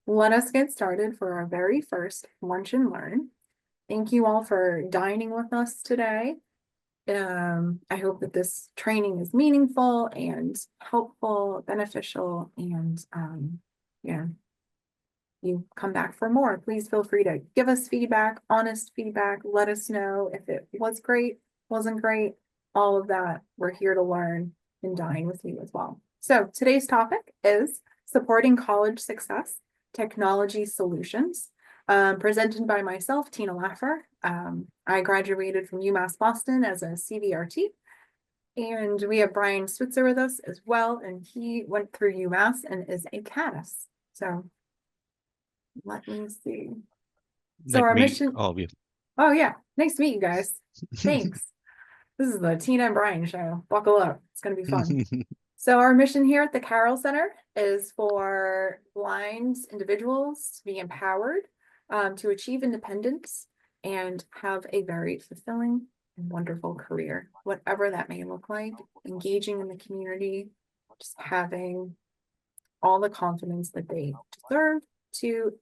let us get started for our very first Lunch and Learn. Thank you all for dining with us today. I hope that this training is meaningful and helpful, beneficial, and yeah, you come back for more. Please feel free to give us feedback, honest feedback. Let us know if it was great, wasn't great, all of that. We're here to learn and dine with you as well. So today's topic is supporting college success, technology solutions, presented by myself, Tina Laffer. I graduated from UMass Boston as a CVRT. And we have Brian Switzer with us as well, and he went through UMass and is a CADIS. So let me see. So Nice our to meet mission, all of you. oh yeah, nice to meet you guys. Thanks. This is the Tina and Brian show. Buckle up. It's going to be fun. So our mission here at the Carroll Center is for blind individuals to be empowered to achieve independence and have a very fulfilling and wonderful career, whatever that may look like, engaging in the community, just having all the confidence that they deserve to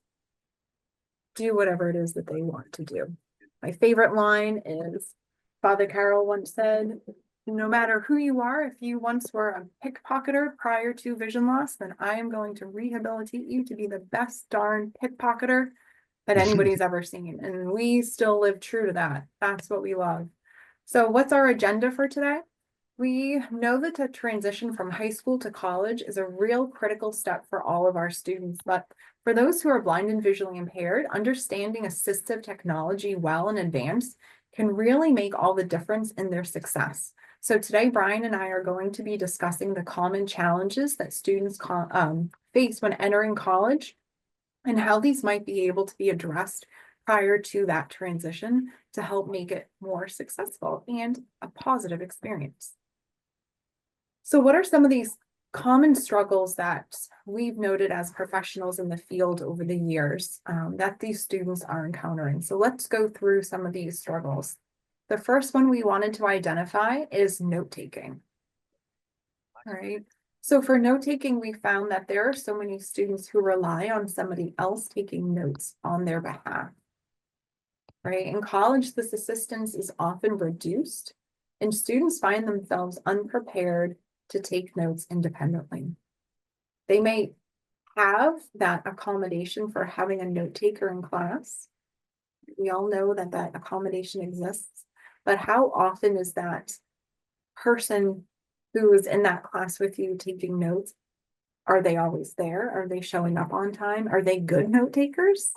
do whatever it is that they want to do. My favorite line is Father Carroll once said, no matter who you are, if you once were a pickpocketer prior to vision loss, then I am going to rehabilitate you to be the best darn pickpocketer that anybody's ever seen. And we still live true to that. That's what we love. So what's our agenda for today? We know that the transition from high school to college is a real critical step for all of our students, but for those who are blind and visually impaired, understanding assistive technology well in advance can really make all the difference in their success. So today, Brian and I are going to be discussing the common challenges that students face when entering college and how these might be able to be addressed prior to that transition to help make it more successful and a positive experience. So what are some of these common struggles that we've noted as professionals in the field over the years that these students are encountering? So let's go through some of these struggles. The first one we wanted to identify is note-taking. All right. So for note-taking, we found that there are so many students who rely on somebody else taking notes on their behalf. Right. In college, this assistance is often reduced, and students find themselves unprepared to take notes independently. They may have that accommodation for having a note taker in class. We all know that that accommodation exists, but how often is that person who is in that class with you taking notes? Are they always there? Are they showing up on time? Are they good note takers?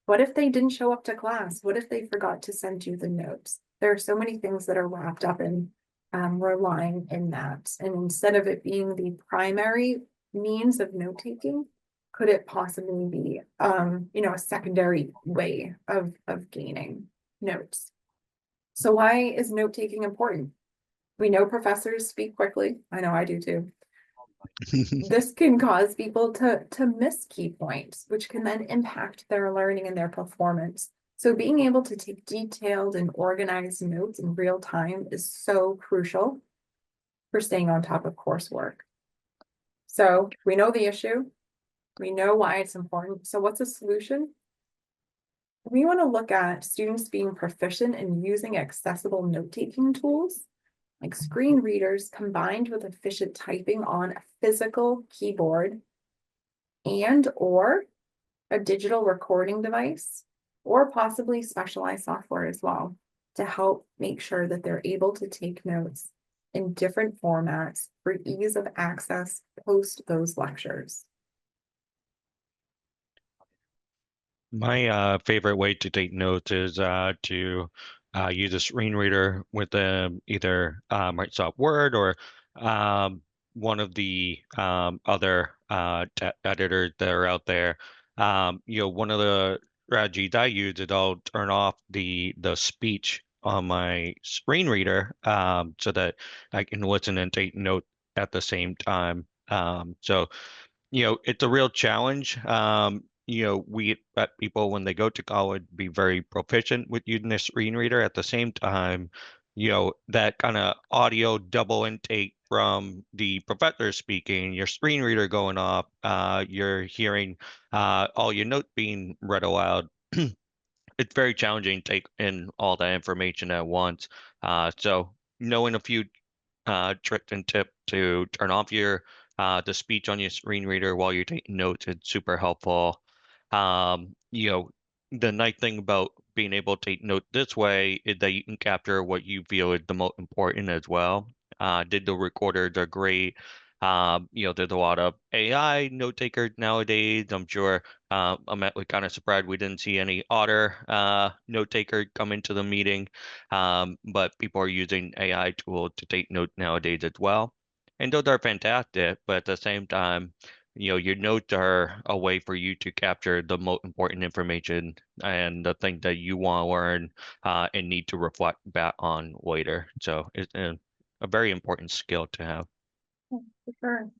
What if they didn't show up to class? What if they forgot to send you the notes? There are so many things that are wrapped up in relying in that. And instead of it being the primary means of note taking, could it possibly be, a secondary way of gaining notes? So why is note taking important? We know professors speak quickly. I know I do too. This can cause people to miss key points, which can then impact their learning and their performance. So being able to take detailed and organized notes in real time is so crucial for staying on top of coursework. So we know the issue. We know why it's important. So what's the solution? We want to look at students being proficient in using accessible note-taking tools like screen readers combined with efficient typing on a physical keyboard and or a digital recording device, or possibly specialized software as well to help make sure that they're able to take notes in different formats for ease of access post those lectures. My favorite way to take notes is to use a screen reader with either Microsoft Word or one of the other editors that are out there. One of the strategies I use is I'll turn off the speech on my screen reader so that I can listen and take note at the same time. So it's a real challenge. We expect people when they go to college be very proficient with using a screen reader. At the same time, that kind of audio double intake from the professor speaking, your screen reader going off, you're hearing all your notes being read aloud. It's very challenging to take in all that information at once. So knowing a few tricks and tips to turn off your the speech on your screen reader while you're taking notes is super helpful. You know, the nice thing about being able to take notes this way is that you can capture what you feel is the most important as well. Digital recorders are great. There's a lot of AI note takers nowadays. I'm sure I'm actually kind of surprised we didn't see any Otter note taker come into the meeting. But people are using AI tools to take notes nowadays as well. And those are fantastic, but at the same time, your notes are a way for you to capture the most important information and the thing that you want to learn and need to reflect back on later. So it's a very important skill to have. For sure.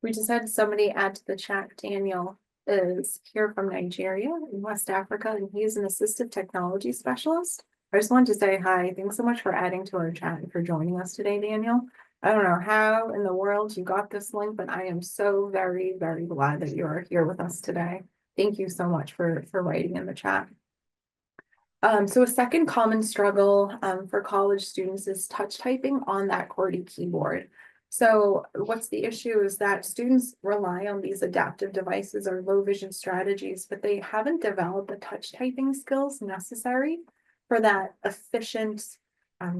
We just had somebody add to the chat. Daniel is here from Nigeria in West Africa, and he's an assistive technology specialist. I just wanted to say hi. Thanks so much for adding to our chat and for joining us today, Daniel. I don't know how in the world you got this link, but I am so very, very glad that you are here with us today. Thank you so much for writing in the chat. So a second common struggle for college students is touch typing on that QWERTY keyboard. So what's the issue is that students rely on these adaptive devices or low vision strategies, but they haven't developed the touch typing skills necessary for that efficient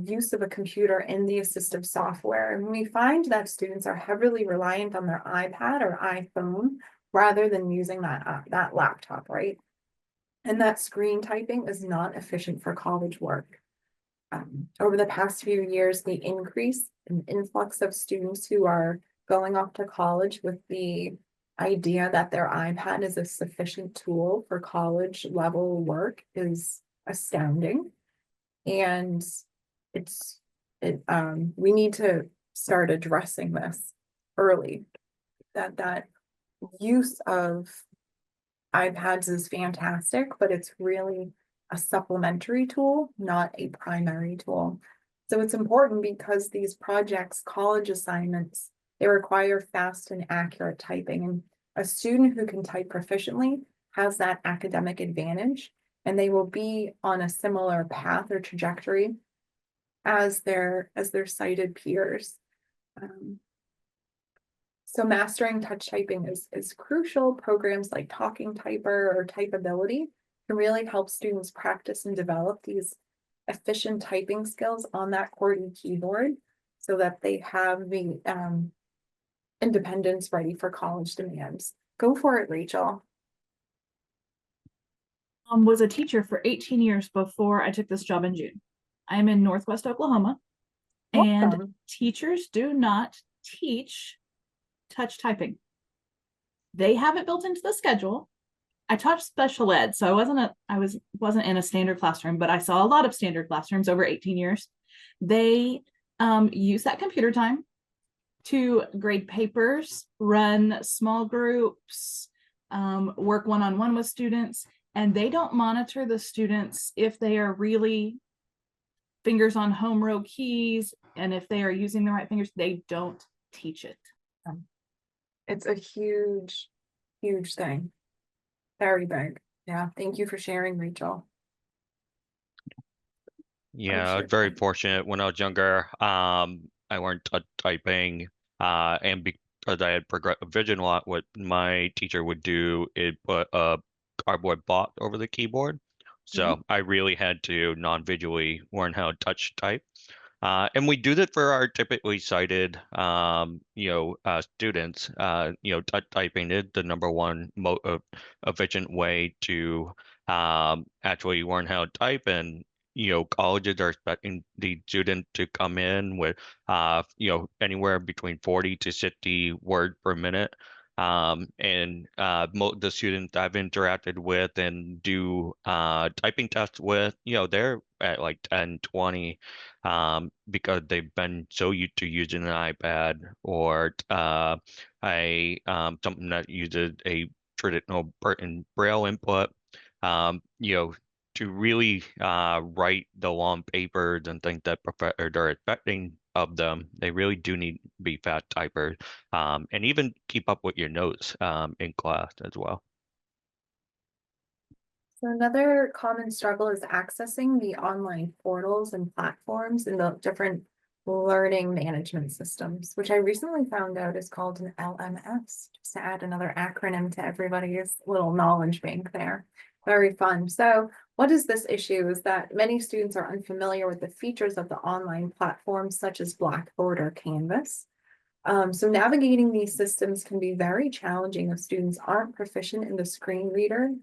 use of a computer in the assistive software. And we find that students are heavily reliant on their iPad or iPhone rather than using that laptop, right? And that screen typing is not efficient for college work. Over the past few years, the increase in influx of students who are going off to college with the idea that their iPad is a sufficient tool for college level work is astounding. And we need to start addressing this early, that use of iPads is fantastic, but it's really a supplementary tool, not a primary tool. So it's important because these projects, college assignments, they require fast and accurate typing. And a student who can type proficiently has that academic advantage, and they will be on a similar path or trajectory as their cited peers. So mastering touch typing is crucial. Programs like Talking Typer or Typability can really help students practice and develop these efficient typing skills on that QWERTY keyboard so that they have the independence ready for college demands. Go for it, Rachel. Was a teacher for 18 years before I took this job in June. I'm in Northwest Oklahoma, and Welcome. teachers do not teach touch typing. They have it built into the schedule. I taught special ed, so I wasn't in a standard classroom, but I saw a lot of standard classrooms over 18 years. They use that computer time to grade papers, run small groups, work one-on-one with students, and they don't monitor the students if they are really fingers on home row keys, and if they are using the right fingers. They don't teach it. It's a huge, huge thing. Very big. Yeah. Thank you for sharing, Rachel. Yeah, I sure. was very fortunate when I was younger. I learned typing, and because I had progressive vision a lot, what my teacher would do is put a cardboard box over the keyboard. So I really had to non-visually learn how to touch type. And we do that for our typically sighted, students. Typing is the number one efficient way to actually learn how to type. And colleges are expecting the student to come in with anywhere between 40 to 60 words per minute. And the students I've interacted with and do typing tests with, they're at like 10, 20, because they've been so used to using an iPad or something that uses a traditional Braille input. to really write the long papers and things that professors are expecting of them, they really do need to be fast typers, and even keep up with your notes in class as well. So another common struggle is accessing the online portals and platforms in the different learning management systems, which I recently found out is called an LMS, just to add another acronym to everybody's little knowledge bank there. Very fun. So what is this issue is that many students are unfamiliar with the features of the online platforms such as Blackboard or Canvas. So navigating these systems can be very challenging if students aren't proficient in the screen reader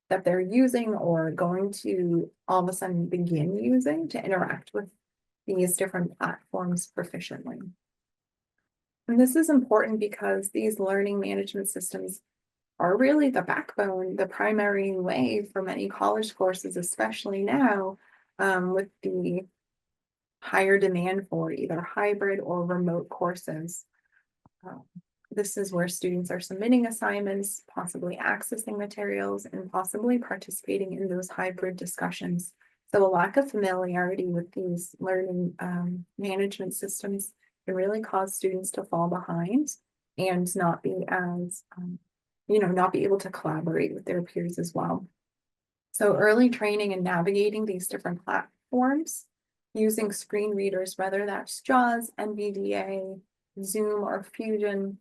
that they're using or going to all of a sudden begin using to interact with these different platforms proficiently. And this is important because these learning management systems are really the backbone, the primary way for many college courses, especially now with the higher demand for either hybrid or remote courses. This is where students are submitting assignments, possibly accessing materials, and possibly participating in those hybrid discussions. So a lack of familiarity with these learning management systems can really cause students to fall behind and not be as, not be able to collaborate with their peers as well. So early training and navigating these different platforms using screen readers, whether that's JAWS, NVDA, Zoom, or Fusion,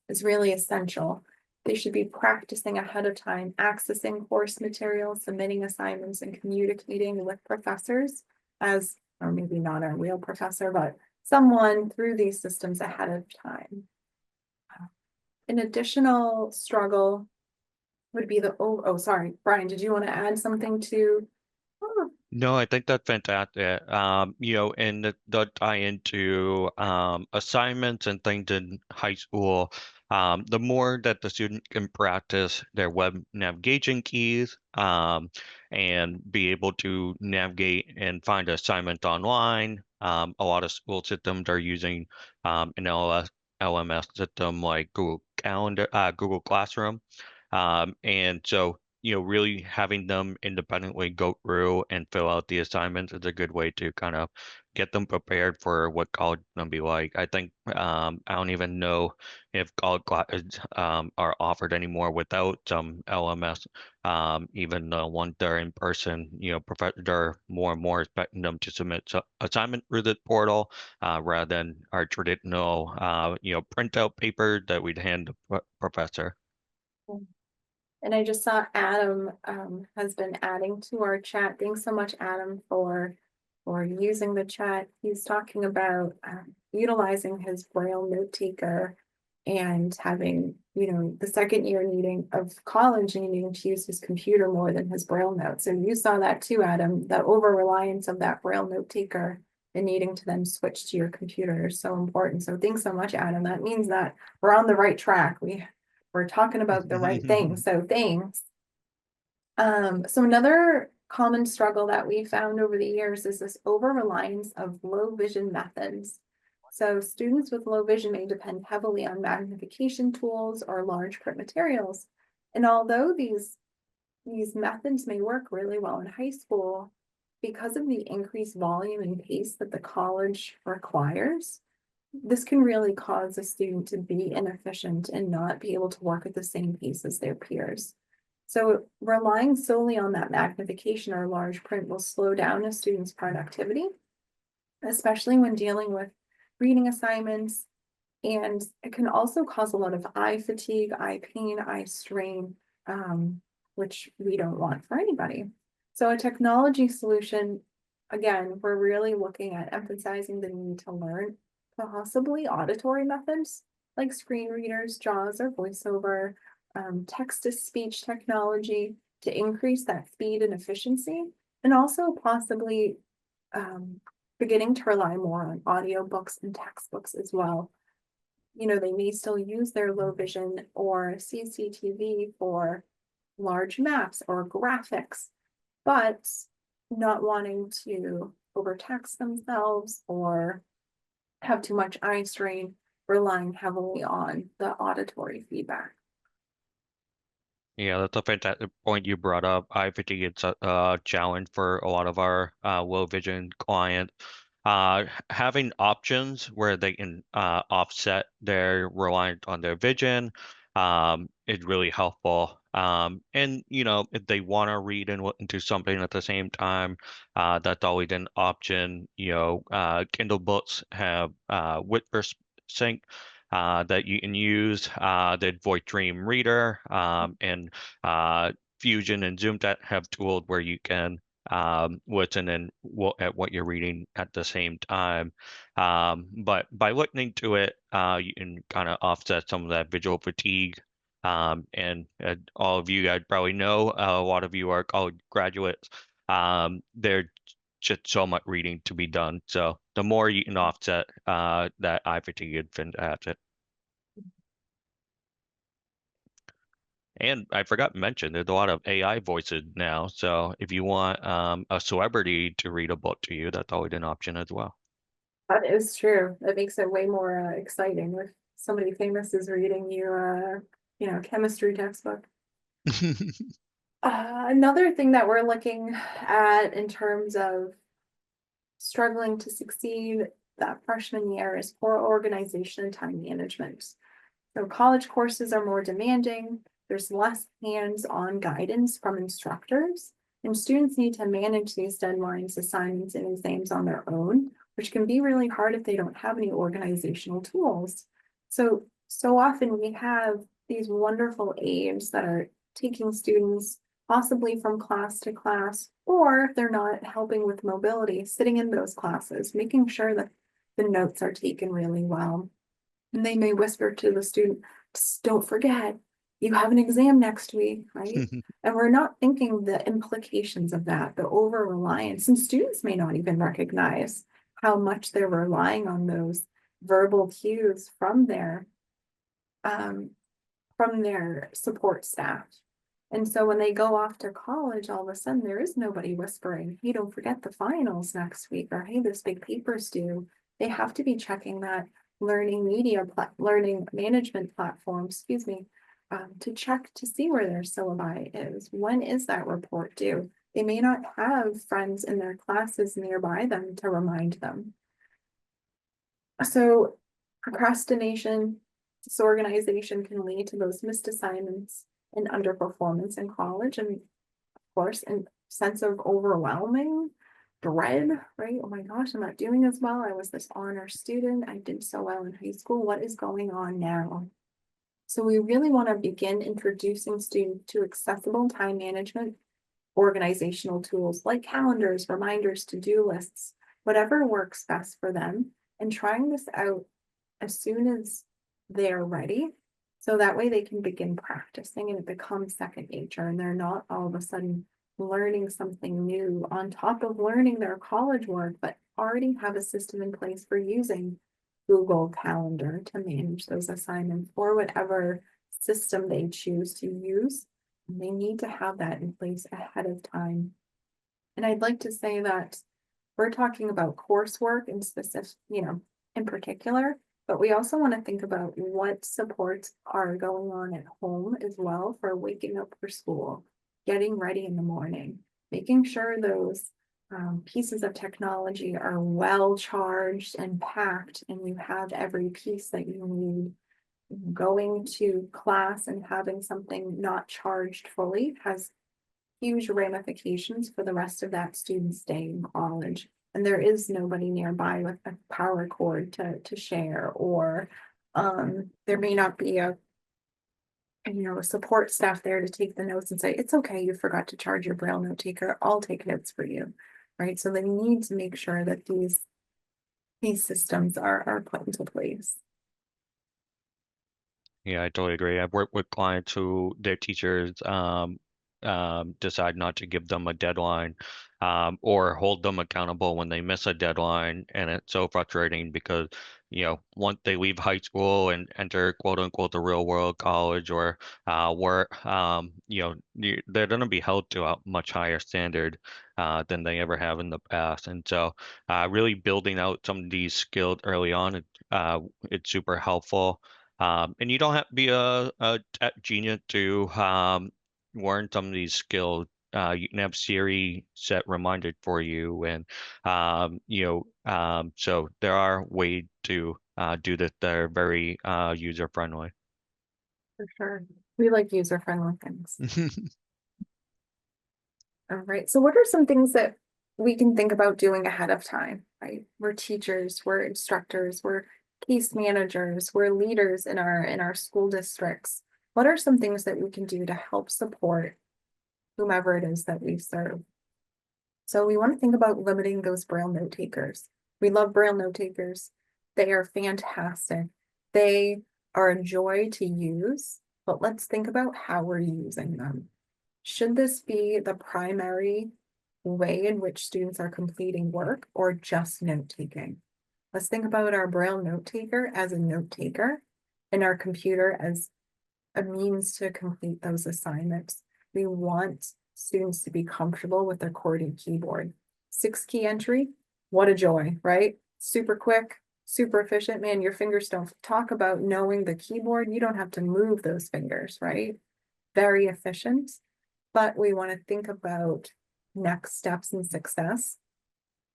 is really essential. They should be practicing ahead of time, accessing course materials, submitting assignments, and communicating with professors as, or maybe not a real professor, but someone through these systems ahead of time. An additional struggle would be sorry, Brian, did you want to add something to? No, I think that's fantastic. And the tie into assignments and things in high school. The more that the student can practice their web navigation keys, and be able to navigate and find assignments online. A lot of school systems are using an LMS system like Google Calendar, Google Classroom. And so really having them independently go through and fill out the assignments is a good way to kind of get them prepared for what college is going to be like. I think I don't even know if college classes are offered anymore without some LMS. Even the ones that are in person, professors are more and more expecting them to submit assignment through the portal rather than our traditional, printout paper that we'd hand the professor. And I just saw Adam has been adding to our chat. Thanks so much, Adam, for using the chat. He's talking about utilizing his Braille note taker and having, the second year of college needing to use his computer more than his Braille notes. So you saw that too, Adam, the over-reliance of that Braille note taker and needing to then switch to your computer is so important. So thanks so much, Adam. That means that we're on the right track. We're talking about the right thing. So thanks. So another common struggle that we found over the years is this over-reliance of low vision methods. So students with low vision may depend heavily on magnification tools or large print materials. And although these methods may work really well in high school, because of the increased volume and pace that the college requires, this can really cause a student to be inefficient and not be able to work at the same pace as their peers. So relying solely on that magnification or large print will slow down a student's productivity, especially when dealing with reading assignments. And it can also cause a lot of eye fatigue, eye pain, eye strain, which we don't want for anybody. So a technology solution, again, we're really looking at emphasizing the need to learn possibly auditory methods like screen readers, JAWS, or VoiceOver, text-to-speech technology to increase that speed and efficiency, and also possibly beginning to rely more on audiobooks and textbooks as well. They may still use their low vision or CCTV for large maps or graphics, but not wanting to overtax themselves or have too much eye strain, relying heavily on the auditory feedback. Yeah, that's a fantastic point you brought up. I think it's a challenge for a lot of our low vision clients. Having options where they can offset their reliance on their vision is really helpful. And if they want to read and listen to something at the same time, that's always an option. Kindle books have Whisper Sync that you can use, the Voice Dream Reader, and Fusion and Zoom that have tools where you can listen and at what you're reading at the same time. But by listening to it, you can kind of offset some of that visual fatigue. And all of you guys probably know, a lot of you are college graduates. There's just so much reading to be done. So the more you can offset that eye fatigue, it's fantastic. And I forgot to mention, there's a lot of AI voices now. So if you want a celebrity to read a book to you, that's always an option as well. That is true. It makes it way more exciting if somebody famous is reading you chemistry textbook. Another thing that we're looking at in terms of struggling to succeed that freshman year is poor organization and time management. So college courses are more demanding. There's less hands-on guidance from instructors, and students need to manage these deadlines, assignments, and exams on their own, which can be really hard if they don't have any organizational tools. So often we have these wonderful aides that are taking students possibly from class to class, or if they're not helping with mobility, sitting in those classes, making sure that the notes are taken really well. And they may whisper to the student, don't forget, you have an exam next week, right? And we're not thinking the implications of that, the over reliance. And students may not even recognize how much they're relying on those verbal cues from their support staff. And so when they go off to college, all of a sudden there is nobody whispering, hey, don't forget the finals next week, or hey, this big paper's due. They have to be checking that learning management platform, to check to see where their syllabi is. When is that report due? They may not have friends in their classes nearby them to remind them. So procrastination, disorganization can lead to those missed assignments and underperformance in college, and of course, a sense of overwhelming dread, right? Oh my gosh, I'm not doing as well. I was this honor student. I did so well in high school. What is going on now? So we really want to begin introducing students to accessible time management, organizational tools like calendars, reminders, to-do lists, whatever works best for them, and trying this out as soon as they're ready. So that way they can begin practicing and it becomes second nature, and they're not all of a sudden learning something new on top of learning their college work, but already have a system in place for using Google Calendar to manage those assignments or whatever system they choose to use. And they need to have that in place ahead of time. And I'd like to say that we're talking about coursework in specific, in particular, but we also want to think about what supports are going on at home as well for waking up for school, getting ready in the morning, making sure those pieces of technology are well charged and packed, and you have every piece that you need. Going to class and having something not charged fully has huge ramifications for the rest of that student's day in college. And there is nobody nearby with a power cord to share, or there may not be a support staff there to take the notes and say, it's okay, you forgot to charge your Braille note taker, I'll take notes for you, right? So they need to make sure that these systems are put into place. Yeah, I totally agree. I've worked with clients who their teachers decide not to give them a deadline or hold them accountable when they miss a deadline. And it's so frustrating because, once they leave high school and enter quote unquote the real world, college or work, they're going to be held to a much higher standard than they ever have in the past. And so really building out some of these skills early on, it's super helpful. And you don't have to be a tech genius to learn some of these skills, you can have Siri set reminders for you, and so there are ways to do this that are very user friendly. For sure. We like user-friendly things. All right. So what are some things that we can think about doing ahead of time, right? We're teachers, we're instructors, we're case managers, we're leaders in our school districts. What are some things that we can do to help support whomever it is that we serve? So we want to think about limiting those Braille note takers. We love Braille note takers. They are fantastic. They are a joy to use, but let's think about how we're using them. Should this be the primary way in which students are completing work or just note taking? Let's think about our Braille note taker as a note taker and our computer as a means to complete those assignments. We want students to be comfortable with their QWERTY keyboard. 6-key entry, what a joy, right? Super quick, super efficient. Man, your fingers don't talk about knowing the keyboard. You don't have to move those fingers, right? Very efficient. But we want to think about next steps in success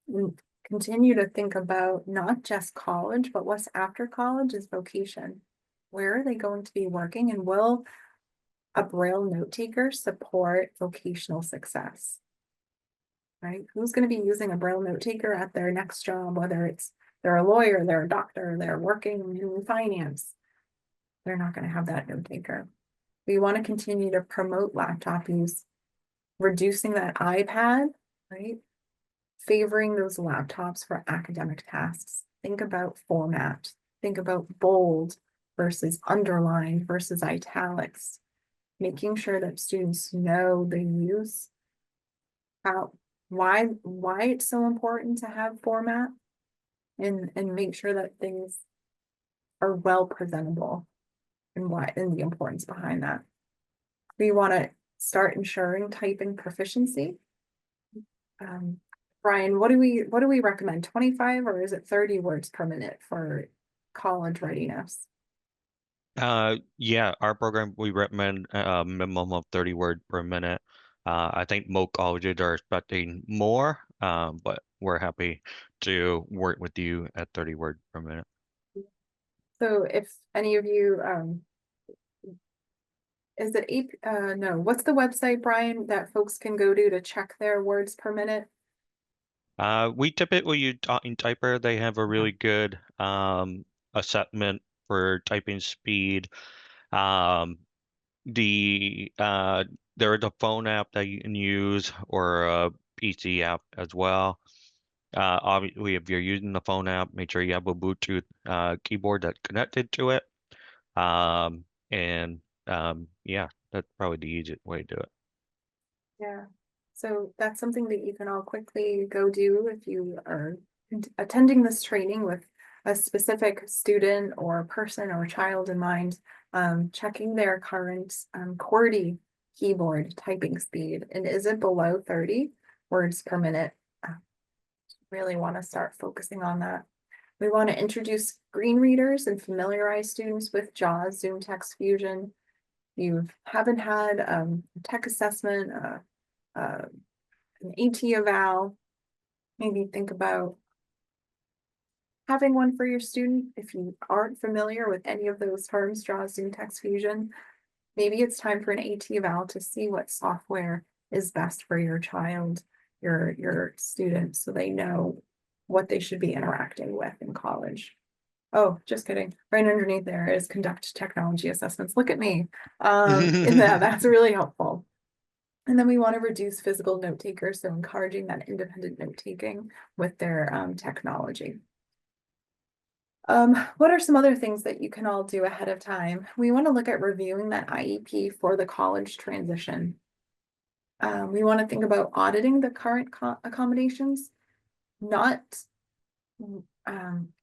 and continue to think about not just college, but what's after college is vocation. Where are they going to be working, and will a Braille note taker support vocational success? Right? Who's going to be using a Braille note taker at their next job, whether it's they're a lawyer, they're a doctor, they're working in finance? They're not going to have that note taker. We want to continue to promote laptop use, reducing that iPad, right? Favoring those laptops for academic tasks. Think about format. Think about bold versus underlined versus italics. Making sure that students know the use, why it's so important to have format, and make sure that things are well presentable, and the importance behind that. We want to start ensuring typing proficiency. Brian, what do we recommend? 25 or is it 30 words per minute for college readiness? Yeah, our program, we recommend a minimum of 30 words per minute. I think most colleges are expecting more, but we're happy to work with you at 30 words per minute. So if any of you, is it no, what's the website, Brian, that folks can go to check their words per minute? We typically use Talking Typer. They have a really good assessment for typing speed. There is a phone app that you can use, or a PC app as well. Obviously, if you're using the phone app, make sure you have a Bluetooth keyboard that's connected to it. Yeah, that's probably the easiest way to do it. Yeah, so that's something that you can all quickly go do if you are attending this training with a specific student or person or child in mind. Checking their current QWERTY keyboard typing speed, and is it below 30 words per minute? Really want to start focusing on that. We want to introduce screen readers and familiarize students with JAWS, Zoom Text Fusion. You haven't had a tech assessment, an AT eval, maybe think about having one for your student. If you aren't familiar with any of those terms, JAWS, Zoom Text Fusion, maybe it's time for an AT eval to see what software is best for your child, your student, so they know what they should be interacting with in college. Oh, just kidding. Right underneath there is conduct technology assessments. Look at me. And that's really helpful. And then we want to reduce physical note takers, so encouraging that independent note taking with their technology. What are some other things that you can all do ahead of time? We want to look at reviewing that IEP for the college transition. We want to think about auditing the current accommodations, not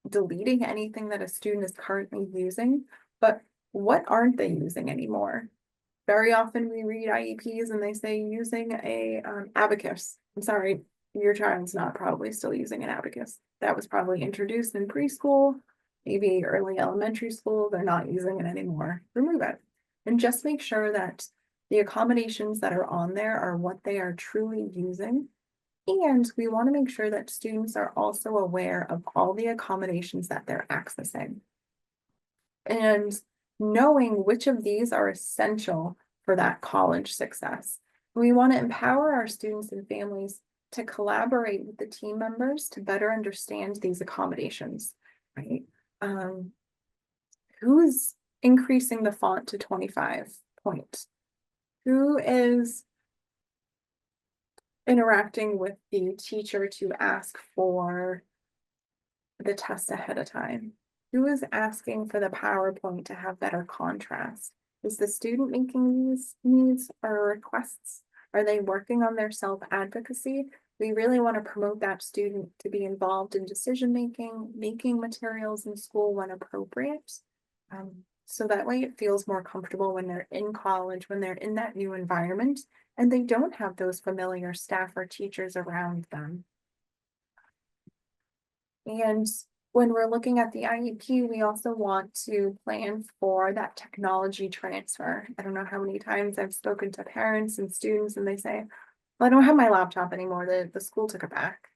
deleting anything that a student is currently using, but what aren't they using anymore? Very often we read IEPs and they say using a abacus. I'm sorry, your child's not probably still using an abacus. That was probably introduced in preschool, maybe early elementary school. They're not using it anymore. Remove it. And just make sure that the accommodations that are on there are what they are truly using. And we want to make sure that students are also aware of all the accommodations that they're accessing. And knowing which of these are essential for that college success. We want to empower our students and families to collaborate with the team members to better understand these accommodations, right? Who's increasing the font to 25 points? Who is interacting with the teacher to ask for the test ahead of time? Who is asking for the PowerPoint to have better contrast? Is the student making these needs or requests? Are they working on their self-advocacy? We really want to promote that student to be involved in decision-making, making materials in school when appropriate. So that way it feels more comfortable when they're in college, when they're in that new environment, and they don't have those familiar staff or teachers around them. And when we're looking at the IEP, we also want to plan for that technology transfer. I don't know how many times I've spoken to parents and students and they say, well, I don't have my laptop anymore. The school took it back.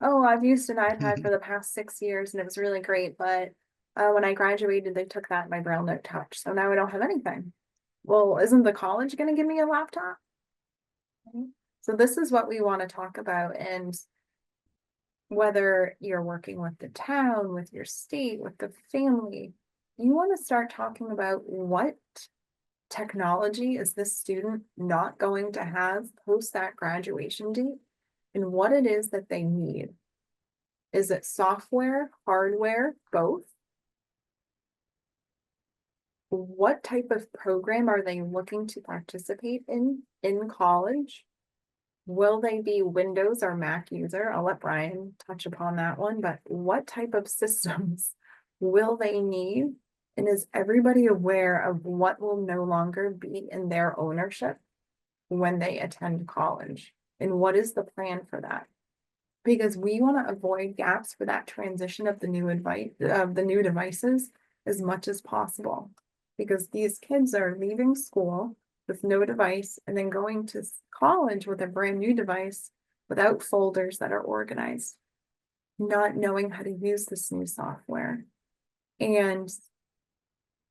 Oh, I've used an iPad for the past 6 years and it was really great, but when I graduated, they took that my Braille Note Touch. So now I don't have anything. Well, isn't the college going to give me a laptop? Okay. So this is what we want to talk about. And whether you're working with the town, with your state, with the family, you want to start talking about what technology is this student not going to have post that graduation date and what it is that they need. Is it software, hardware, both? What type of program are they looking to participate in college? Will they be Windows or Mac user? I'll let Brian touch upon that one, but what type of systems will they need? And is everybody aware of what will no longer be in their ownership when they attend college? And what is the plan for that? Because we want to avoid gaps for that transition of the new devices as much as possible. Because these kids are leaving school with no device and then going to college with a brand new device without folders that are organized, not knowing how to use this new software. And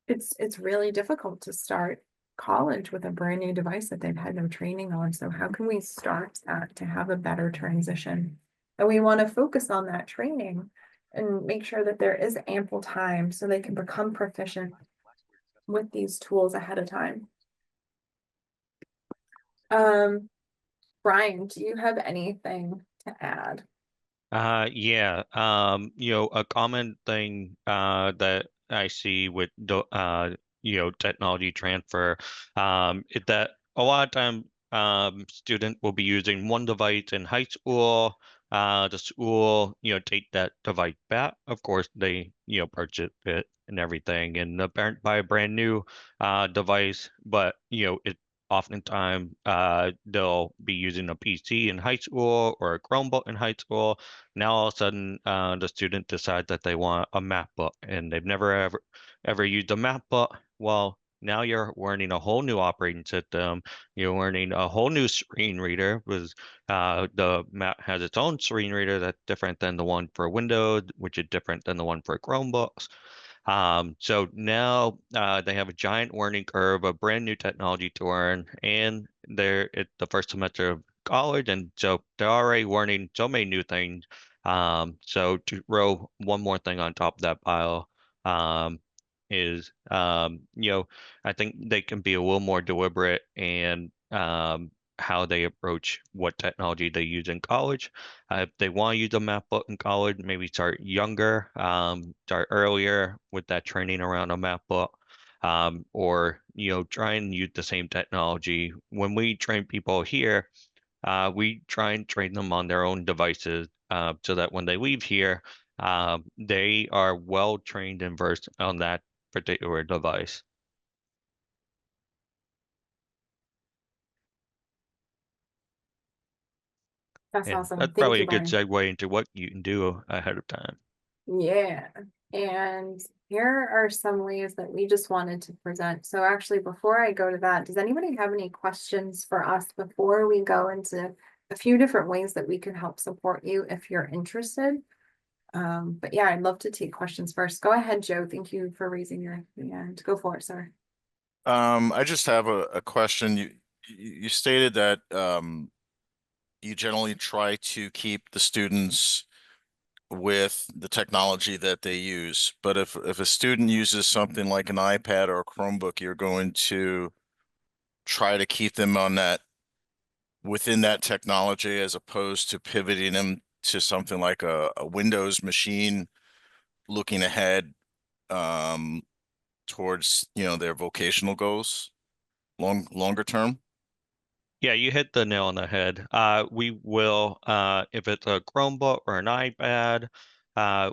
it's really difficult to start college with a brand new device that they've had no training on. So how can we start that to have a better transition? And we want to focus on that training and make sure that there is ample time so they can become proficient with these tools ahead of time. Brian, do you have anything to add? Yeah. A common thing that I see with technology transfer is that a lot of time student will be using one device in high school. The school, take that device back. Of course, they, purchase it and everything and buy a brand new device, but it oftentimes they'll be using a PC in high school or a Chromebook in high school. Now all of a sudden the student decides that they want a MacBook and they've never ever used a MacBook. Well, now you're learning a whole new operating system. You're learning a whole new screen reader because the Mac has its own screen reader that's different than the one for Windows, which is different than the one for Chromebooks. So now they have a giant learning curve, a brand new technology to learn, and they're at the first semester of college, and so they're already learning so many new things. So to throw one more thing on top of that pile, is I think they can be a little more deliberate and how they approach what technology they use in college. If they want to use a MacBook in college, maybe start younger, start earlier with that training around a MacBook, or try and use the same technology. When we train people here, we try and train them on their own devices, so that when they leave here, they are well trained and versed on that particular device. That's And awesome. that's Thank probably you, a good Brian. segue into what you can do ahead of time. Yeah, and here are some ways that we just wanted to present. So actually, before I go to that, does anybody have any questions for us before we go into a few different ways that we can help support you if you're interested? But yeah, I'd love to take questions first. Go ahead, Joe. Thank you for raising your hand. Go for it, sir. I just have a question. You stated that you generally try to keep the students with the technology that they use, but if a student uses something like an iPad or a Chromebook, you're going to try to keep them on that within that technology as opposed to pivoting them to something like a Windows machine looking ahead towards, their vocational goals longer term. Yeah, you hit the nail on the head. We will, if it's a Chromebook or an iPad,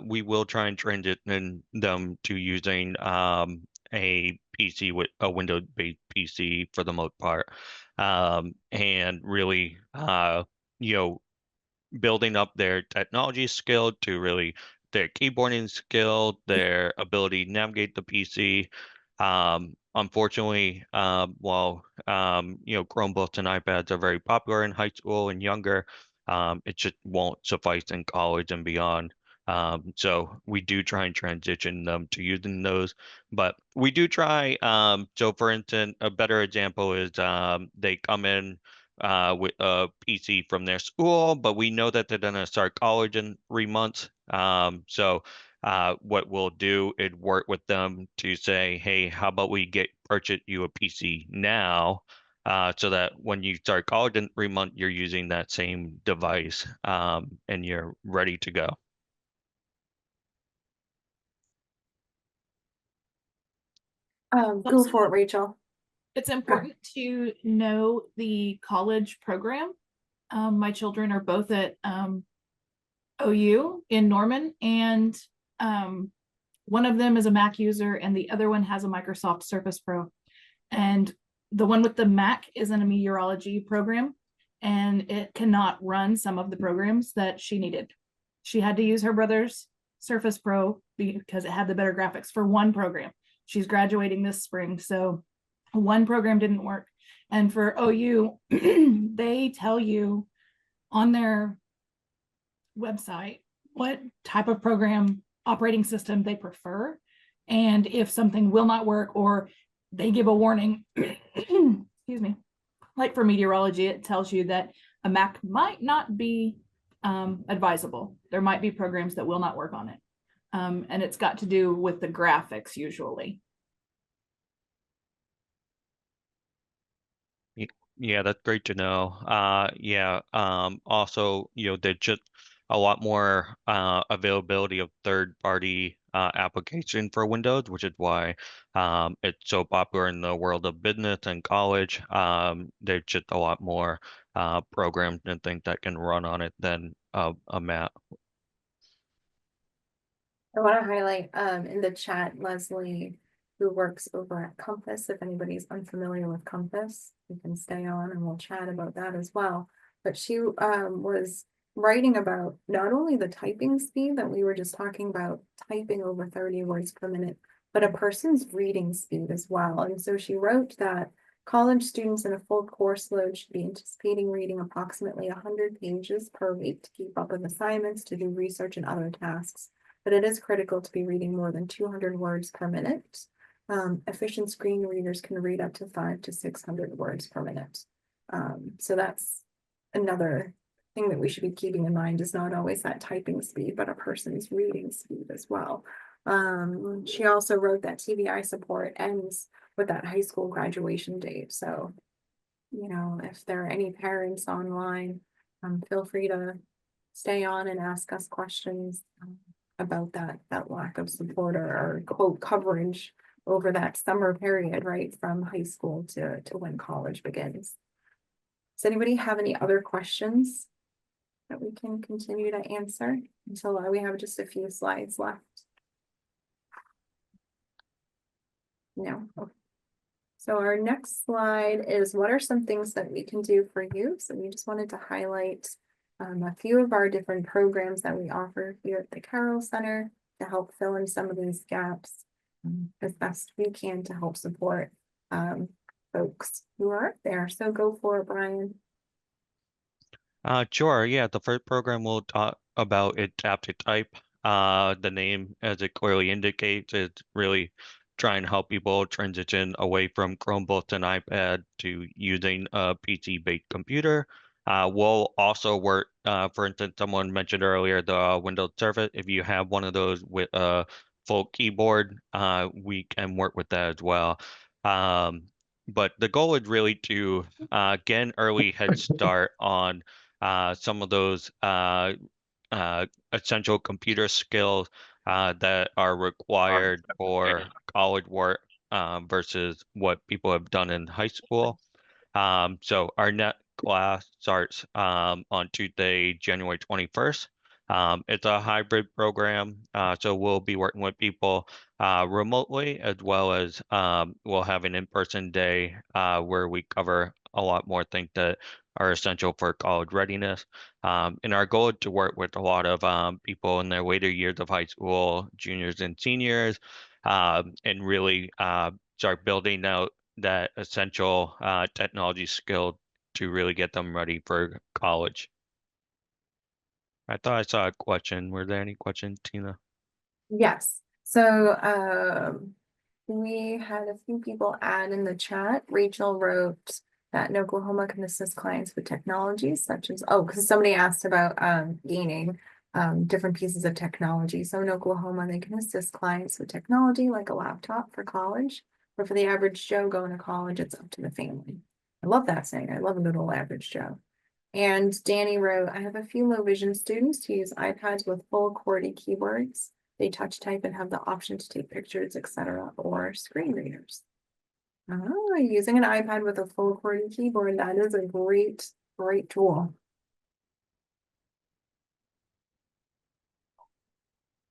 we will try and transition them to using a PC with a Windows-based PC for the most part, and really, you know, building up their technology skill to really their keyboarding skill, their ability to navigate the PC. Unfortunately, while Chromebooks and iPads are very popular in high school and younger, it just won't suffice in college and beyond. So we do try and transition them to using those, but we do try. So for instance, a better example is they come in with a PC from their school, but we know that they're gonna start college in 3 months. So what we'll do is work with them to say, hey, how about we purchase you a PC now, so that when you start college in 3 months, you're using that same device, and you're ready to go. Go for it, Rachel. It's important to know the college program. My children are both at OU in Norman, and one of them is a Mac user and the other one has a Microsoft Surface Pro. And the one with the Mac is in a meteorology program, and it cannot run some of the programs that she needed. She had to use her brother's Surface Pro because it had the better graphics for one program. She's graduating this spring, so one program didn't work. And for OU, they tell you on their website what type of program operating system they prefer. And if something will not work or they give a warning, excuse me, like for meteorology, it tells you that a Mac might not be advisable. There might be programs that will not work on it. And it's got to do with the graphics usually. Yeah, that's great to know. Also, there's just a lot more availability of third-party application for Windows, which is why it's so popular in the world of business and college. There's just a lot more programs and things that can run on it than a Mac. I want to highlight in the chat, Leslie, who works over at Compass. If anybody's unfamiliar with Compass, you can stay on and we'll chat about that as well. But she was writing about not only the typing speed that we were just talking about, typing over 30 words per minute, but a person's reading speed as well. And so she wrote that college students in a full course load should be anticipating reading approximately 100 pages per week to keep up with assignments, to do research and other tasks. But it is critical to be reading more than 200 words per minute. Efficient screen readers can read up to 500 to 600 words per minute. So that's another thing that we should be keeping in mind, is not always that typing speed, but a person's reading speed as well. She also wrote that TBI support ends with that high school graduation date. So, if there are any parents online, feel free to stay on and ask us questions about that lack of support or quote coverage over that summer period, right, from high school to when college begins. Does anybody have any other questions that we can continue to answer until we have just a few slides left? No. Okay. So our next slide is, what are some things that we can do for you? So we just wanted to highlight a few of our different programs that we offer here at the Carroll Center. to help fill in some of these gaps as best we can to help support folks who are there. So go for it, Brian. Sure. Yeah, the first program will talk about Adapt to Type. The name, as it clearly indicates, is really trying to help people transition away from Chromebooks and iPad to using a PC-based computer. We'll also work, for instance, someone mentioned earlier the Windows Surface. If you have one of those with a full keyboard, we can work with that as well. But the goal is really to get an early head start on some of those essential computer skills that are required for college work versus what people have done in high school. So our net class starts on Tuesday, January 21st. It's a hybrid program, so we'll be working with people remotely, as well as we'll have an in-person day where we cover a lot more things that are essential for college readiness. And our goal is to work with a lot of people in their later years of high school, juniors and seniors, and really start building out that essential technology skill to really get them ready for college. I thought I saw a question. Were there any questions, Tina? Yes. So we had a few people add in the chat. Rachel wrote that in Oklahoma can assist clients with technologies such as, because somebody asked about gaining different pieces of technology. So in Oklahoma, they can assist clients with technology like a laptop for college, but for the average Joe going to college, it's up to the family. I love that saying. I love a little average Joe. And Danny wrote, I have a few low vision students who use iPads with full QWERTY keyboards. They touch type and have the option to take pictures, etc., or screen readers. Oh, using an iPad with a full QWERTY keyboard, that is a great tool.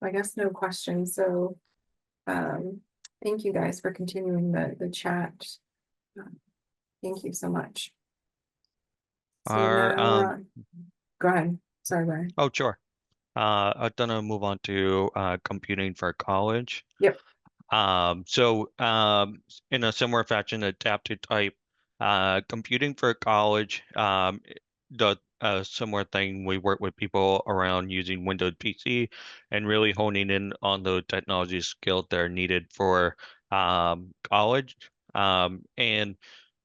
I guess no questions. So thank you guys for continuing the chat. Thank you so much. So now, go ahead. Sorry, Brian. Oh, sure. I'm gonna move on to computing for college. Yep. So in a similar fashion, Adapt to Type, computing for college, does a similar thing. We work with people around using Windows PC and really honing in on the technology skills that are needed for college. And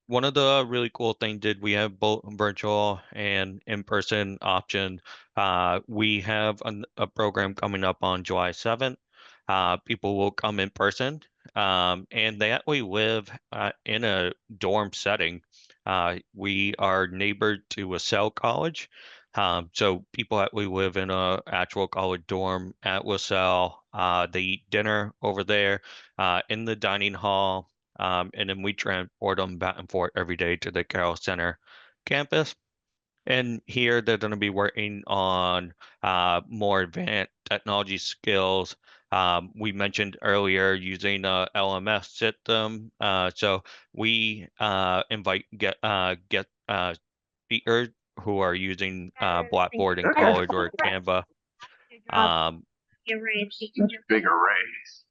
one of the really cool things did we have both virtual and in-person option. We have a program coming up on July 7th. People will come in person, and they actually live in a dorm setting. We are neighbored to LaSalle College. So people actually live in a actual college dorm at LaSalle. They eat dinner over there in the dining hall. And then we transport them back and forth every day to the Carroll Center campus. And here they're going to be working on more advanced technology skills. We mentioned earlier using a LMS system. So we invite get speakers who are using Blackboard in college or Canva. Big arrays.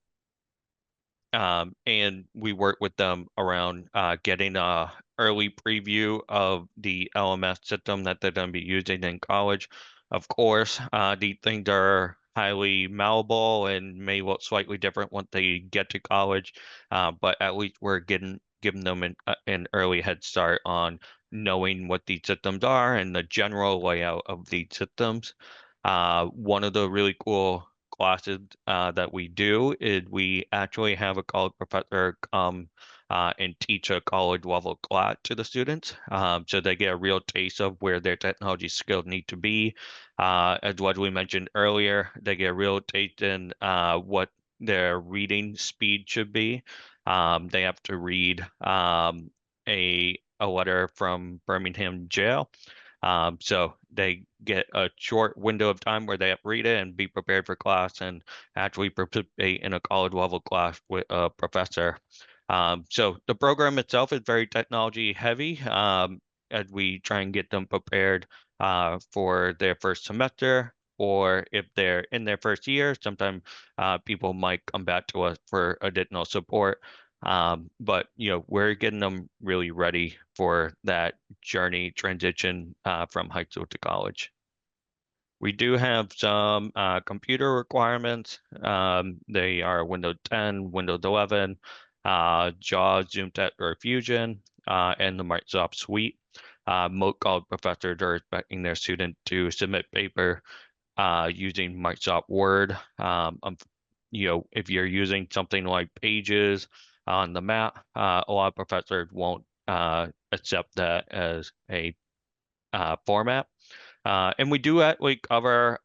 And we work with them around getting a early preview of the LMS system that they're going to be using in college. Of course, these things are highly malleable and may look slightly different once they get to college, but at least we're giving them an early head start on knowing what these systems are and the general layout of these systems. One of the really cool classes that we do is we actually have a college professor come and teach a college level class to the students, so they get a real taste of where their technology skills need to be. As Leslie mentioned earlier, they get a real taste in what their reading speed should be. They have to read a letter from Birmingham jail. So they get a short window of time where they have to read it and be prepared for class and actually participate in a college level class with a professor. So the program itself is very technology heavy as we try and get them prepared for their first semester or if they're in their first year, sometimes people might come back to us for additional support. But we're getting them really ready for that journey transition from high school to college. We do have some computer requirements. They are Windows 10, Windows 11, JAWS, Zoom Text or Fusion, and the Microsoft Suite. Most college professors are expecting their student to submit paper using Microsoft Word. If you're using something like Pages on the Mac, a lot of professors won't accept that as a format. And we do actually cover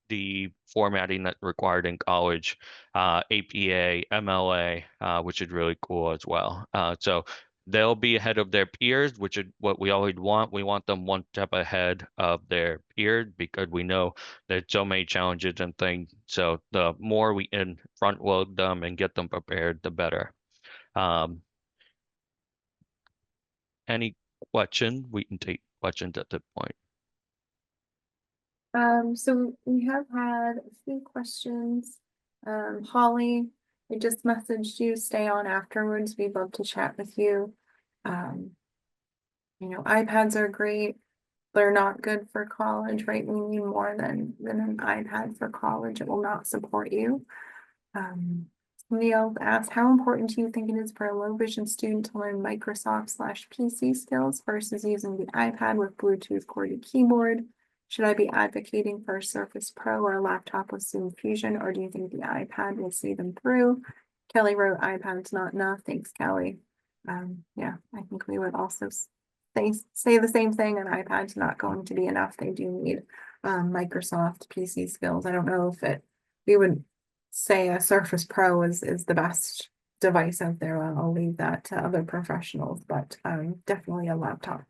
the formatting that's required in college, APA, MLA, which is really cool as well. So they'll be ahead of their peers, which is what we always want. We want them one step ahead of their peers because we know there's so many challenges and things. So the more we can front load them and get them prepared, the better. Any question? We can take questions at this point. So we have had a few questions. Holly, I just messaged you, stay on afterwards. We'd love to chat with you. iPads are great. They're not good for college, right? We need more than an iPad for college. It will not support you. Neil asked, how important do you think it is for a low vision student to learn Microsoft/PC skills versus using the iPad with Bluetooth corded keyboard? Should I be advocating for a Surface Pro or a laptop with Zoom Fusion, or do you think the iPad will see them through? Kelly wrote, iPad's not enough. Thanks, Kelly. Yeah, I think we would also say the same thing. An iPad's not going to be enough. They do need Microsoft PC skills. I don't know if we would say a Surface Pro is the best device out there. I'll leave that to other professionals, but definitely a laptop.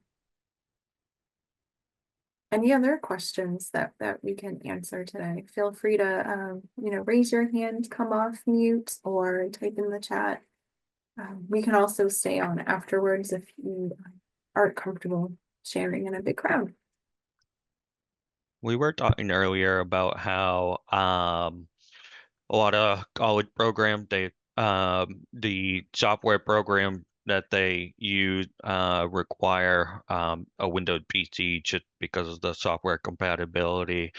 Any other questions that we can answer today? Feel free to raise your hand, come off mute, or type in the chat. We can also stay on afterwards if you aren't comfortable sharing in a big crowd. We were talking earlier about how a lot of college programs, the software program that they use require a Windows PC just because of the software compatibility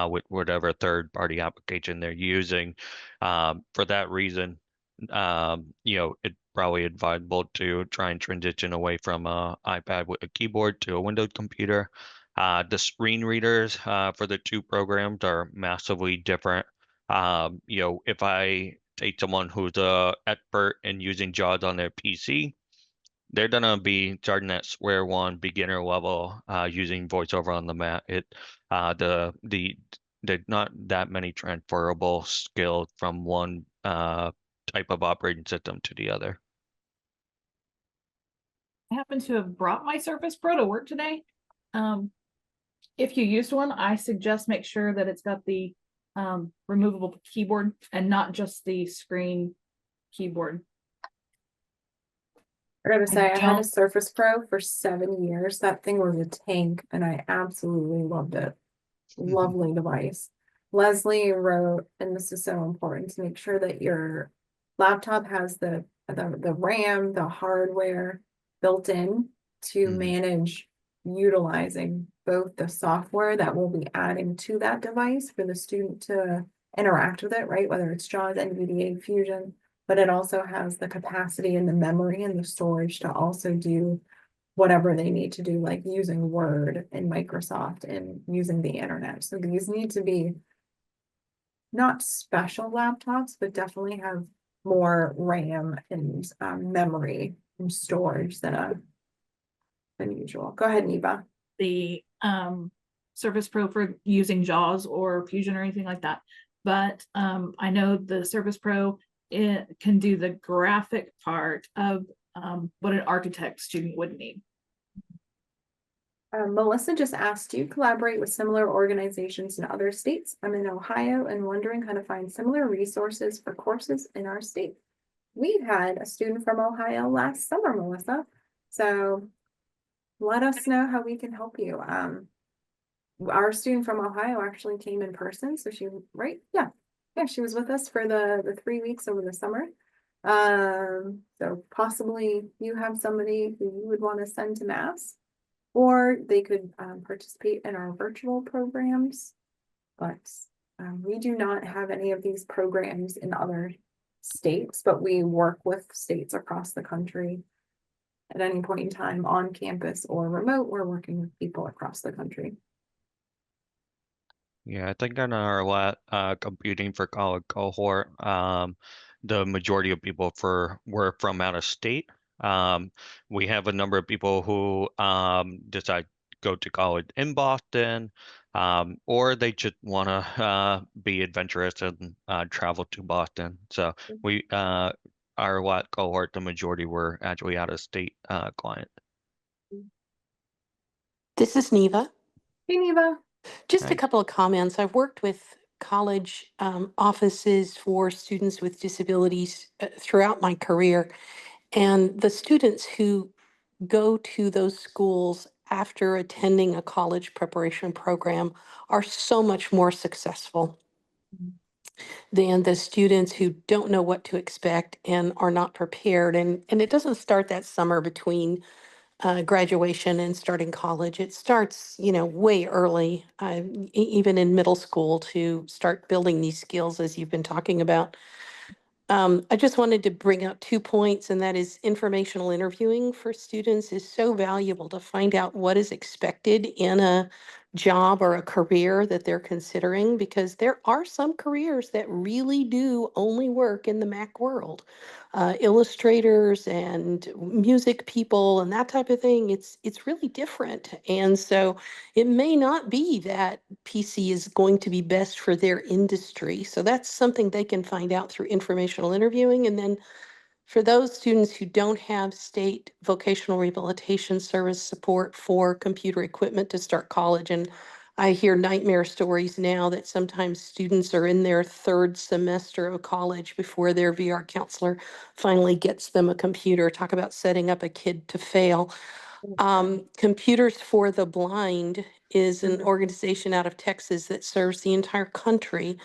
with whatever third-party application they're using. For that reason, it's probably advisable to try and transition away from an iPad with a keyboard to a Windows computer. The screen readers for the two programs are massively different. If I take someone who's an expert in using JAWS on their PC, they're gonna be starting at square one, beginner level, using VoiceOver on the Mac. There's not that many transferable skills from one type of operating system to the other. I happen to have brought my Surface Pro to work today. If you used one, I suggest make sure that it's got the removable keyboard and not just the screen keyboard. I gotta say, I had a don't- Surface Pro for 7 years. That thing was a tank, and I absolutely loved it. Lovely device. Leslie wrote, and this is so important, to make sure that your laptop has the RAM, the hardware built in to manage utilizing both the software that we'll be adding to that device for the student to interact with it, right? Whether it's JAWS, NVDA, Fusion, but it also has the capacity and the memory and the storage to also do whatever they need to do, like using Word and Microsoft and using the internet. So these need to be not special laptops, but definitely have more RAM and memory and storage than usual. Go ahead, Neva. The Surface Pro for using JAWS or Fusion or anything like that. But I know the Surface Pro, it can do the graphic part of what an architect student would need. Melissa just asked, do you collaborate with similar organizations in other states? I'm in Ohio and wondering how to find similar resources for courses in our state. We had a student from Ohio last summer, Melissa. So let us know how we can help you. our student from Ohio actually came in person, so she, right? Yeah. Yeah, she was with us for the 3 weeks over the summer. So possibly you have somebody who you would want to send to Mass, or they could participate in our virtual programs. But we do not have any of these programs in other states, but we work with states across the country. At any point in time, on campus or remote, we're working with people across the country. Yeah, I think in our computing for college cohort, the majority of people were from out of state. We have a number of people who decide to go to college in Boston, or they just want to be adventurous and travel to Boston. So we our cohort, the majority were actually out of state client. This is Neva. Hey, Neva. Just Hi. a couple of comments. I've worked with college offices for students with disabilities throughout my career. And the students who go to those schools after attending a college preparation program are so much more successful than the students who don't know what to expect and are not prepared. And it doesn't start that summer between graduation and starting college. It starts, way early, even in middle school, to start building these skills as you've been talking about. I just wanted to bring up 2 points, and that is informational interviewing for students is so valuable to find out what is expected in a job or a career that they're considering, because there are some careers that really do only work in the Mac world. Illustrators and music people and that type of thing, it's really different. And so it may not be that PC is going to be best for their industry. So that's something they can find out through informational interviewing. And then for those students who don't have state vocational rehabilitation service support for computer equipment to start college, and I hear nightmare stories now that sometimes students are in their 3rd semester of college before their VR counselor finally gets them a computer. Talk about setting up a kid to fail. Computers for the Blind is an organization out of Texas that serves the entire country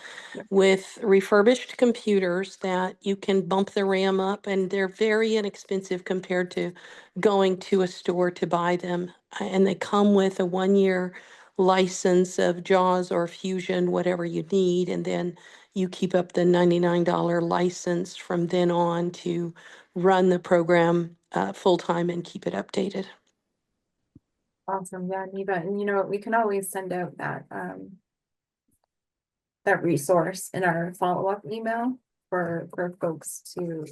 with refurbished computers that you can bump the RAM up, and they're very inexpensive compared to going to a store to buy them. And they come with a 1-year license of JAWS or Fusion, whatever you need, and then you keep up the $99 license from then on to run the program full time and keep it updated. Awesome. Yeah, Neva. And you know what? We can always send out that resource in our follow-up email for folks to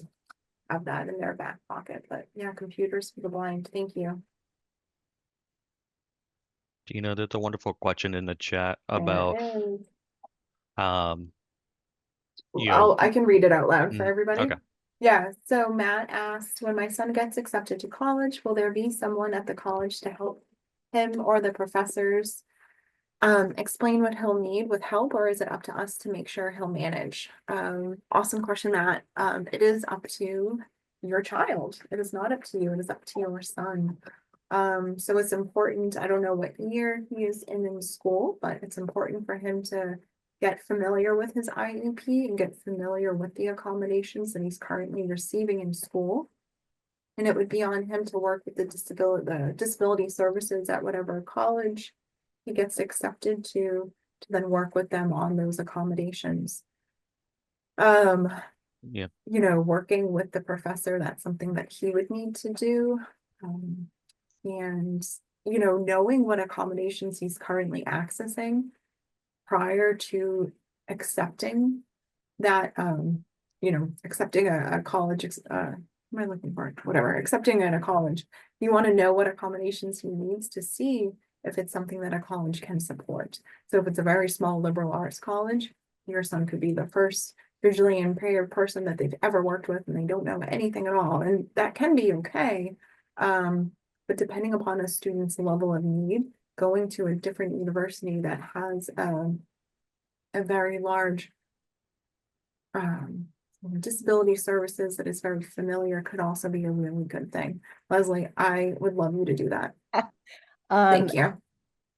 have that in their back pocket. But yeah, computers for the blind. Thank you. Tina, there's a wonderful question in the chat There about it is. I can read it out loud for everybody. Okay. Yeah, so Matt asked, when my son gets accepted to college, will there be someone at the college to help him or the professors explain what he'll need with help, or is it up to us to make sure he'll manage? Awesome question, Matt. It is up to your child. It is not up to you. It is up to your son. So it's important. I don't know what year he is in school, but it's important for him to get familiar with his IEP and get familiar with the accommodations that he's currently receiving in school. And it would be on him to work with the disability services at whatever college he gets accepted to then work with them on those accommodations. Yeah. You know, working with the professor, that's something that he would need to do. And, you know, knowing what accommodations he's currently accessing prior to accepting that, you know, accepting a college, what am I looking for? Whatever, accepting in a college, you want to know what accommodations he needs to see if it's something that a college can support. So if it's a very small liberal arts college, your son could be the first visually impaired person that they've ever worked with, and they don't know anything at all. And that can be okay. But depending upon a student's level of need, going to a different university that has a very large disability services that is very familiar could also be a really good thing. Leslie, I would love you to do that. Thank you.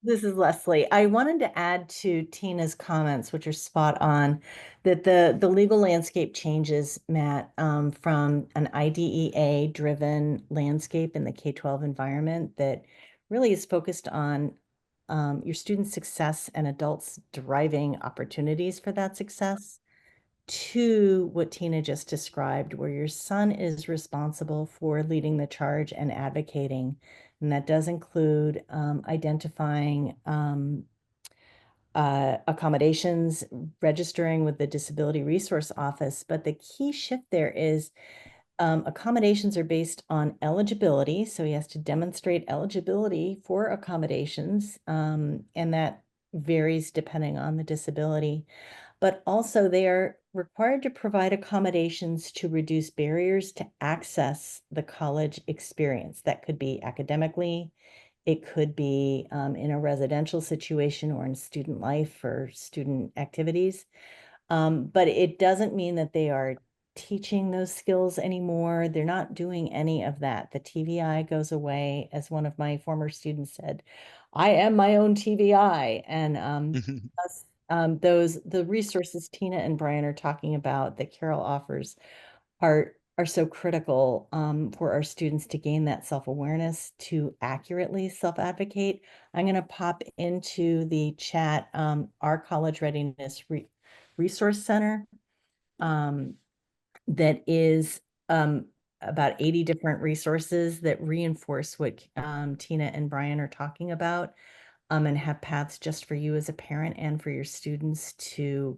This is Leslie. I wanted to add to Tina's comments, which are spot on, that the legal landscape changes, Matt, from an IDEA-driven landscape in the K-12 environment that really is focused on your student success and adults deriving opportunities for that success, to what Tina just described, where your son is responsible for leading the charge and advocating. And that does include identifying accommodations, registering with the Disability Resource Office. But the key shift there is accommodations are based on eligibility. So he has to demonstrate eligibility for accommodations, and that varies depending on the disability. But also they are required to provide accommodations to reduce barriers to access the college experience. That could be academically, it could be in a residential situation or in student life or student activities. But it doesn't mean that they are teaching those skills anymore. They're not doing any of that. The TVI goes away. As one of my former students said, I am my own TVI. And the resources Tina and Brian are talking about that Carol offers are so critical for our students to gain that self-awareness to accurately self-advocate. I'm going to pop into the chat our College Readiness Resource Center that is about 80 different resources that reinforce what Tina and Brian are talking about, and have paths just for you as a parent and for your students to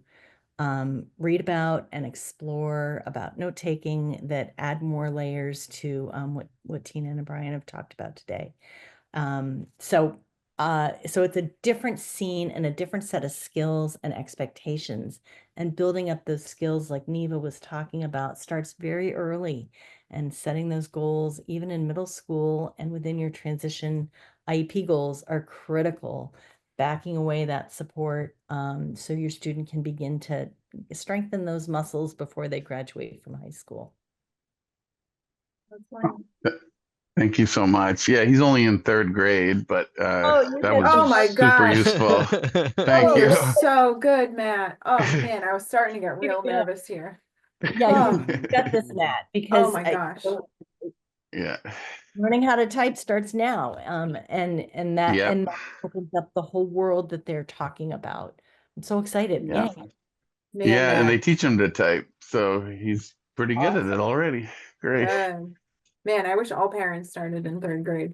read about and explore, about note-taking that add more layers to what Tina and Brian have talked about today. So it's a different scene and a different set of skills and expectations, and building up those skills like Neva was talking about starts very early, and setting those goals even in middle school and within your transition IEP goals are critical. Backing away that support so your student can begin to strengthen those muscles before they graduate from high school. That's fine. Thank you so much. Yeah, he's only in third grade, but you that did. was Oh my super gosh. useful. Thank Oh, you. you're so good, Matt. Oh man, I was starting to get real Yeah. nervous here. Yeah, Oh. you got this, Matt, because Oh my gosh. Yeah. learning how to type starts now. And that Yep. and that opens up the whole world that they're talking about. I'm so excited. Yeah. Yay. Man, Yeah, and they Matt. teach him to type, so he's pretty good at it already. Great. Man, I wish all parents started in third grade.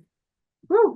Woo.